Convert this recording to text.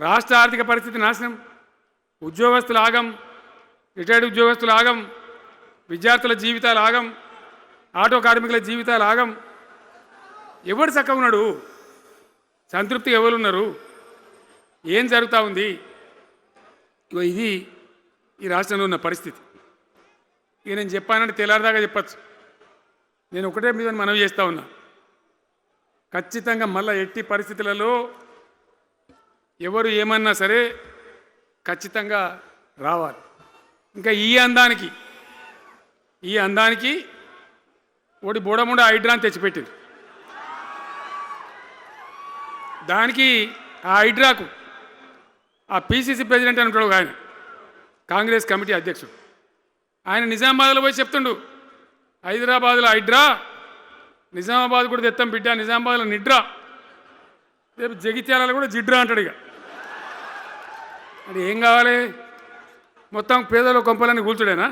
రాష్ట్ర ఆర్థిక పరిస్థితి నాశనం, ఉద్యోగస్తుల ఆగం, రిటైర్డ్ ఉద్యోగస్తుల ఆగం, విద్యార్థుల జీవితాలు ఆగం, ఆటో కార్మికుల జీవితాలు ఆగం. ఎవరు చక్కగా ఉన్నాడు? సంతృప్తి ఎవరు ఉన్నారు? ఏం జరుగుతూ ఉంది? ఇది ఈ రాష్ట్రంలో ఉన్న పరిస్థితి. ఇక నేను చెప్పానంటే తెల్లారిదాకా చెప్పచ్చు. నేను ఒకటే మీద మనవి చేస్తూ ఉన్నా, ఖచ్చితంగా మళ్ళీ ఎట్టి పరిస్థితులలో ఎవరు ఏమన్నా సరే ఖచ్చితంగా రావాలి. ఇంకా ఈ అందానికి ఒకటి బోడముండ హైడ్రాని తెచ్చిపెట్టింది. దానికి ఆ హైడ్రాకు ఆ పిసిసి ప్రెసిడెంట్ అని ఉంటాడు ఆయన, కాంగ్రెస్ కమిటీ అధ్యక్షుడు, ఆయన నిజామాబాద్లో పోయి చెప్తుండు, హైదరాబాద్లో హైడ్రా, నిజామాబాద్ కూడా తెత్తాం బిడ్డ, నిజామాబాద్లో నిడ్రా, రేపు జగిత్యాలలో కూడా జిడ్రా అంటాడు. ఇక అది ఏం కావాలి? మొత్తం పేదల కొంపలన్నీ కూల్చుడేనా?